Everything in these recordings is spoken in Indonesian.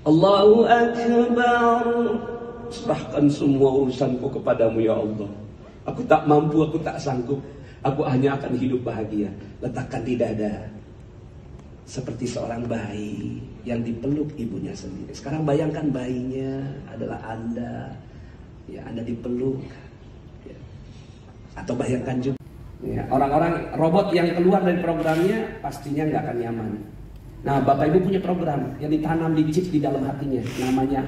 Allahu Akbar. Serahkan semua urusanku kepadamu ya Allah. Aku tak mampu, aku tak sanggup. Aku hanya akan hidup bahagia. Letakkan di dada. Seperti seorang bayi yang dipeluk ibunya sendiri. Sekarang bayangkan bayinya adalah Anda. Ya, Anda dipeluk. Ya. Atau bayangkan juga. Ya, orang-orang robot yang keluar dari programnya pastinya nggak akan nyaman. Nah, Bapak Ibu punya program yang ditanam di chip di dalam hatinya. Namanya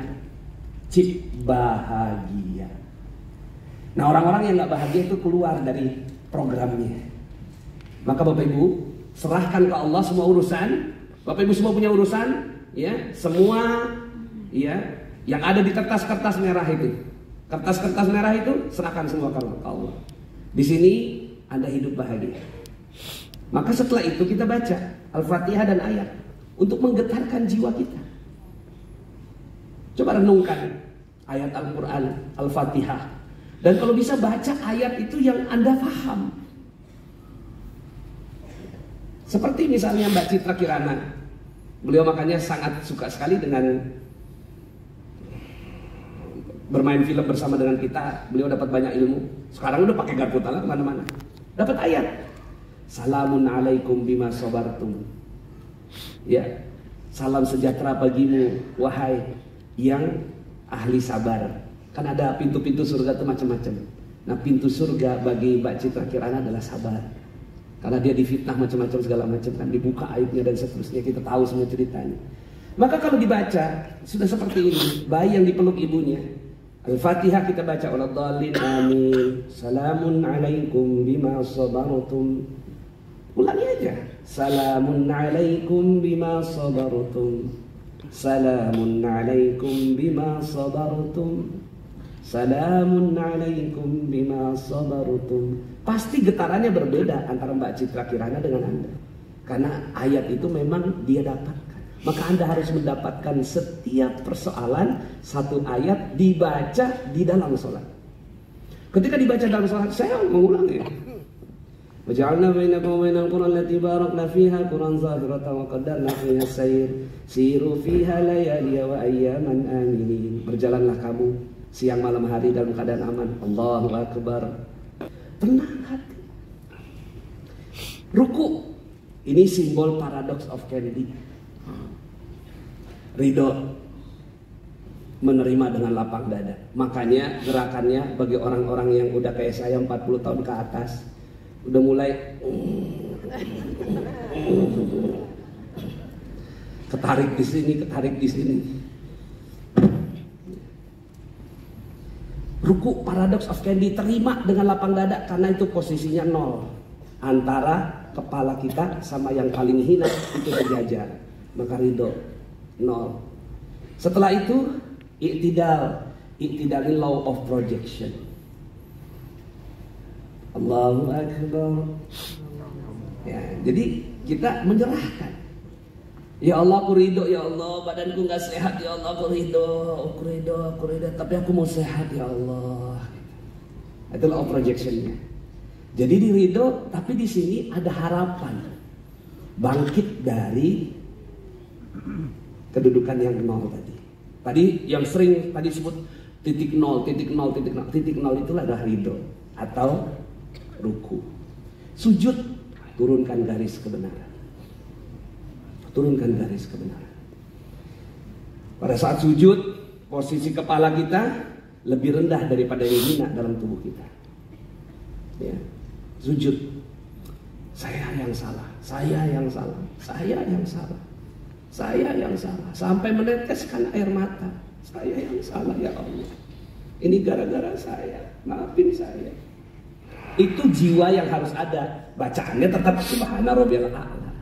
chip bahagia. Nah, orang-orang yang nggak bahagia itu keluar dari programnya. Maka Bapak Ibu serahkan ke Allah semua urusan. Bapak Ibu semua punya urusan, ya, semua, ya, yang ada di kertas-kertas merah itu. Kertas-kertas merah itu serahkan semua ke Allah. Di sini Anda hidup bahagia. Maka setelah itu kita baca Al-Fatihah dan ayat untuk menggetarkan jiwa kita. Coba renungkan ayat Al-Quran, Al-Fatihah. Dan kalau bisa baca ayat itu yang Anda paham. Seperti misalnya Mbak Citra Kirana. Beliau makanya sangat suka sekali dengan bermain film bersama dengan kita. Beliau dapat banyak ilmu. Sekarang udah pakai garpu tala kemana-mana. Dapat ayat. Salamun alaikum bima sabartum. Ya, salam sejahtera bagimu wahai yang ahli sabar. Kan ada pintu-pintu surga itu macam-macam. Nah, pintu surga bagi Mbak Citra Kirana adalah sabar. Karena dia difitnah macam-macam segala macam, kan dibuka aibnya dan seterusnya, kita tahu semua ceritanya. Maka kalau dibaca sudah seperti ini, bayi yang dipeluk ibunya. Al-Fatihah kita baca waladhdallin amin. Salamun alaikum bima sabartum. Ulangi aja. Salamun alaikum bima sabartum. Salamun alaikum bima sabartum. Salamun alaikum bima sabartum. Pasti getarannya berbeda antara Mbak Citra Kirana dengan Anda. Karena ayat itu memang dia dapatkan. Maka Anda harus mendapatkan setiap persoalan satu ayat dibaca di dalam sholat. Ketika dibaca dalam sholat, saya mengulangi. Waj'alna bainakum wa bainal qura allati barakna fiha quran zahiratan wa qaddarna fiha as-sayr siru fiha layaliya wa ayyaman aminin. Berjalanlah kamu siang malam hari dalam keadaan aman. Allahu Akbar. Tenang hati. Ruku. Ini simbol paradox of Kennedy. Ridho. Menerima dengan lapang dada. Makanya gerakannya bagi orang-orang yang udah kayak saya 40 tahun ke atas. Udah mulai ketarik di sini, ketarik di sini. Ruku paradox of Kennedy, terima dengan lapang dada karena itu posisinya nol antara kepala kita sama yang paling hina itu sejajar. Maka ridho nol. Setelah itu i'tidal ini law of projection. Allahu Akbar. Ya, jadi kita menyerahkan. Ya Allah, aku ridho ya Allah, badanku nggak sehat ya Allah, aku ridho, tapi aku mau sehat ya Allah. Itu law of projectionnya. Jadi di ridho, tapi di sini ada harapan bangkit dari kedudukan yang nol tadi. Tadi yang sering tadi sebut titik nol itulah adalah ridho atau ruku. Sujud, turunkan garis kebenaran. Turunkan garis kebenaran. Pada saat sujud, posisi kepala kita lebih rendah daripada yang hina dalam tubuh kita. Ya. Sujud. Saya yang salah, saya yang salah, saya yang salah, saya yang salah. Sampai meneteskan air mata. Saya yang salah ya Allah. Ini gara-gara saya. Maafin saya. Itu jiwa yang harus ada. Bacaannya tetap subhana rabbiyal a'la.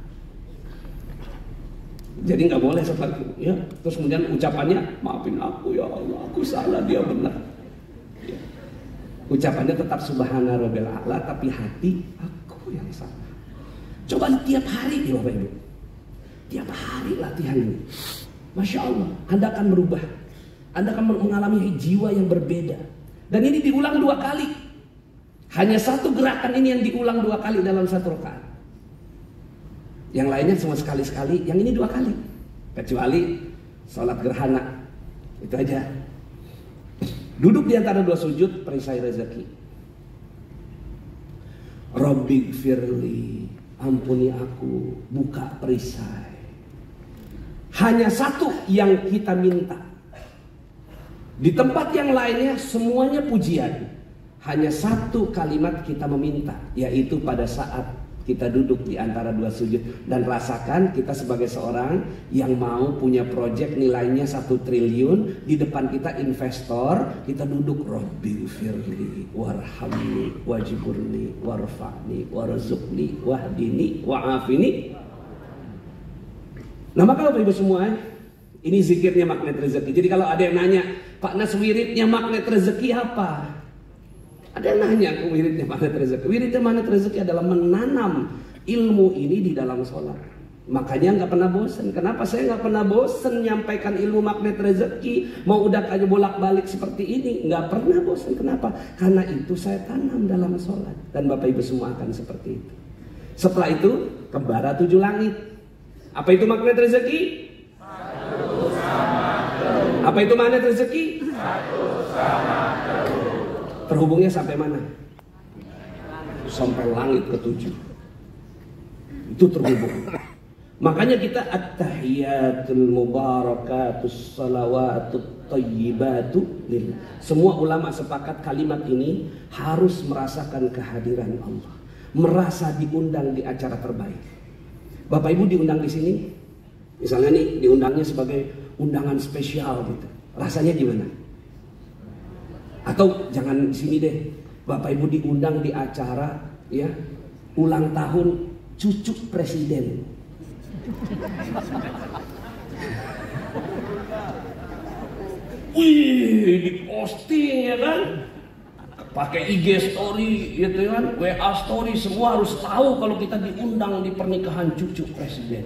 Jadi nggak boleh seperti itu, ya. Terus kemudian ucapannya maafin aku ya Allah, aku salah, dia benar. Ya. Ucapannya tetap subhana rabbiyal a'la, tapi hati aku yang salah. Coba tiap hari ya Bapak Ibu. Tiap hari latihan ini. Masya Allah, Anda akan berubah. Anda akan mengalami jiwa yang berbeda. Dan ini diulang 2 kali. Hanya satu gerakan ini yang diulang 2 kali dalam satu rakaat. Yang lainnya cuma sekali-sekali, yang ini 2 kali. Kecuali Salat gerhana. Itu aja. Duduk di antara dua sujud, perisai rezeki. Rabbighfirli, ampuni aku, buka perisai. Hanya satu yang kita minta. Di tempat yang lainnya semuanya pujian. Hanya satu kalimat kita meminta, yaitu pada saat kita duduk di antara dua sujud. Dan rasakan kita sebagai seorang yang mau punya proyek nilainya 1 triliun. Di depan kita investor, kita duduk, Rabbighfirli warhamni wajburni warfa'ni warzuqni wahdini wa'afini. Nah maka Bapak Ibu semua, ini zikirnya magnet rezeki. Jadi kalau ada yang nanya, Pak Nas, wiridnya magnet rezeki apa? Ada yang nanya aku wiridnya magnet rezeki. Wiridnya magnet rezeki adalah menanam ilmu ini di dalam sholat. Makanya nggak pernah bosan. Kenapa saya nggak pernah bosan menyampaikan ilmu magnet rezeki? Mau udah aja bolak-balik seperti ini, nggak pernah bosan. Kenapa? Karena itu saya tanam dalam sholat. Dan Bapak Ibu semua akan seperti itu. Setelah itu kembara 7 langit. Apa itu magnet rezeki? Apa itu magnet rezeki? Terhubungnya sampai mana? Sampai langit ke-7. Itu terhubung. Makanya kita at-tahiyatul mubarakatus salawatut thayyibatu lillah. Semua ulama sepakat kalimat ini harus merasakan kehadiran Allah, merasa diundang di acara terbaik. Bapak Ibu diundang di sini, misalnya nih diundangnya sebagai undangan spesial gitu. Rasanya gimana? Atau jangan di sini deh, Bapak Ibu diundang di acara ya ulang tahun cucu presiden. Wih, di posting ya kan? Pakai IG story gitu kan, WA story, semua harus tahu kalau kita diundang di pernikahan cucu presiden.